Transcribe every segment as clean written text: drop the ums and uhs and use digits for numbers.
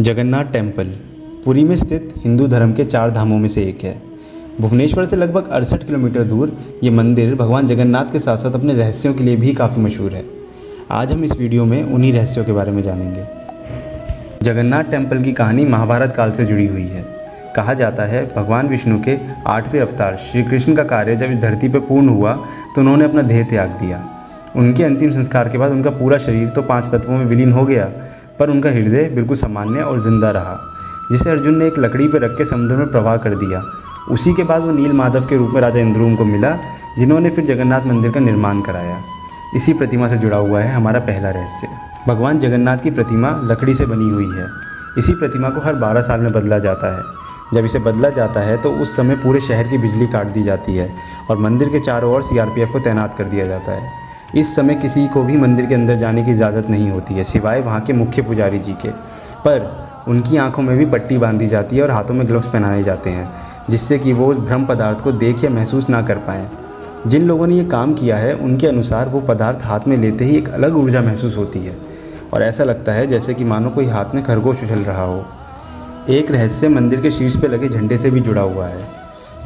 Jagannath temple Puri में स्थित हिंदू धर्म के 4 धामों में से एक है। भुवनेश्वर से लगभग 68 किलोमीटर दूर ये मंदिर भगवान जगन्नाथ के साथ साथ अपने रहस्यों के लिए भी काफ़ी मशहूर है। आज हम इस वीडियो में उन्हीं रहस्यों के बारे में जानेंगे। जगन्नाथ टेम्पल की कहानी महाभारत काल से जुड़ी हुई है। कहा जाता है भगवान विष्णु के 8वें अवतार श्री कृष्ण का कार्य जब इस धरती पर पूर्ण हुआ तो उन्होंने अपना देह त्याग दिया। उनके अंतिम संस्कार के बाद उनका पूरा शरीर तो 5 तत्वों में विलीन हो गया, पर उनका हृदय बिल्कुल सामान्य और जिंदा रहा, जिसे अर्जुन ने एक लकड़ी पर रख के समुद्र में प्रवाह कर दिया। उसी के बाद वो नील माधव के रूप में राजा इंद्रुम को मिला, जिन्होंने फिर जगन्नाथ मंदिर का निर्माण कराया। इसी प्रतिमा से जुड़ा हुआ है हमारा पहला रहस्य। भगवान जगन्नाथ की प्रतिमा लकड़ी से बनी हुई है। इसी प्रतिमा को हर 12 साल में बदला जाता है। जब इसे बदला जाता है तो उस समय पूरे शहर की बिजली काट दी जाती है और मंदिर के चारों ओर CRPF को तैनात कर दिया जाता है। इस समय किसी को भी मंदिर के अंदर जाने की इजाज़त नहीं होती है, सिवाय वहाँ के मुख्य पुजारी जी के। पर उनकी आंखों में भी पट्टी बांधी जाती है और हाथों में ग्लव्स पहनाए जाते हैं, जिससे कि वो उस ब्रह्म पदार्थ को देख या महसूस ना कर पाएँ। जिन लोगों ने ये काम किया है उनके अनुसार वो पदार्थ हाथ में लेते ही एक अलग ऊर्जा महसूस होती है और ऐसा लगता है जैसे कि मानो कोई हाथ में खरगोश उछल रहा हो। एक रहस्य मंदिर के शीर्ष पे लगे झंडे से भी जुड़ा हुआ है।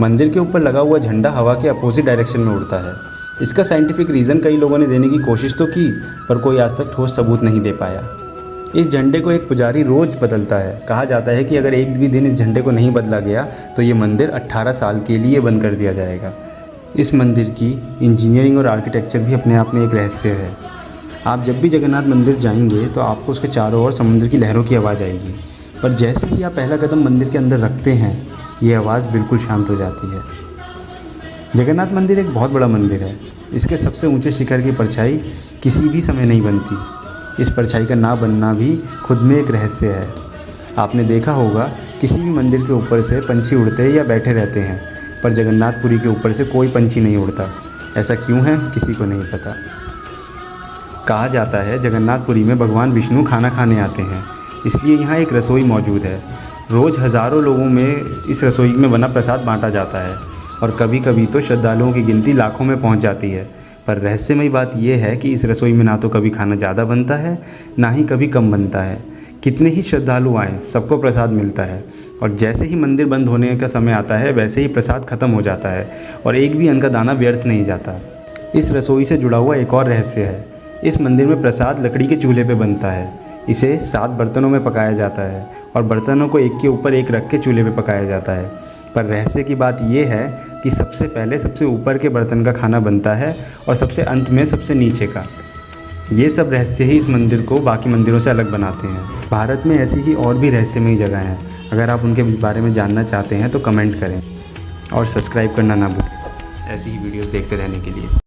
मंदिर के ऊपर लगा हुआ झंडा हवा के अपोजिट डायरेक्शन में उड़ता है। इसका साइंटिफिक रीज़न कई लोगों ने देने की कोशिश तो की, पर कोई आज तक ठोस सबूत नहीं दे पाया। इस झंडे को एक पुजारी रोज़ बदलता है। कहा जाता है कि अगर एक भी दिन इस झंडे को नहीं बदला गया तो ये मंदिर 18 साल के लिए बंद कर दिया जाएगा। इस मंदिर की इंजीनियरिंग और आर्किटेक्चर भी अपने आप में एक रहस्य है। आप जब भी जगन्नाथ मंदिर जाएंगे तो आपको उसके चारों ओर समुद्र की लहरों की आवाज़ आएगी, पर जैसे ही आप पहला कदम मंदिर के अंदर रखते हैं ये आवाज़ बिल्कुल शांत हो जाती है। जगन्नाथ मंदिर एक बहुत बड़ा मंदिर है। इसके सबसे ऊंचे शिखर की परछाई किसी भी समय नहीं बनती। इस परछाई का ना बनना भी खुद में एक रहस्य है। आपने देखा होगा किसी भी मंदिर के ऊपर से पंछी उड़ते या बैठे रहते हैं, पर जगन्नाथपुरी के ऊपर से कोई पंछी नहीं उड़ता। ऐसा क्यों है किसी को नहीं पता। कहा जाता है जगन्नाथपुरी में भगवान विष्णु खाना खाने आते हैं, इसलिए यहाँ एक रसोई मौजूद है। रोज़ हज़ारों लोगों में इस रसोई में बना प्रसाद बांटा जाता है और कभी कभी तो श्रद्धालुओं की गिनती लाखों में पहुंच जाती है। पर रहस्यमयी बात यह है कि इस रसोई में ना तो कभी खाना ज़्यादा बनता है, ना ही कभी कम बनता है। कितने ही श्रद्धालु आएँ सबको प्रसाद मिलता है और जैसे ही मंदिर बंद होने का समय आता है वैसे ही प्रसाद ख़त्म हो जाता है और एक भी अन्न का दाना व्यर्थ नहीं जाता। इस रसोई से जुड़ा हुआ एक और रहस्य है। इस मंदिर में प्रसाद लकड़ी के चूल्हे पर बनता है। इसे 7 बर्तनों में पकाया जाता है और बर्तनों को एक के ऊपर एक रख के चूल्हे पे पकाया जाता है। पर रहस्य की बात यह है कि सबसे पहले सबसे ऊपर के बर्तन का खाना बनता है और सबसे अंत में सबसे नीचे का। ये सब रहस्य ही इस मंदिर को बाकी मंदिरों से अलग बनाते हैं। भारत में ऐसी ही और भी रहस्यमयी जगह हैं। अगर आप उनके बारे में जानना चाहते हैं तो कमेंट करें और सब्सक्राइब करना ना भूलें ऐसी ही वीडियोज़ देखते रहने के लिए।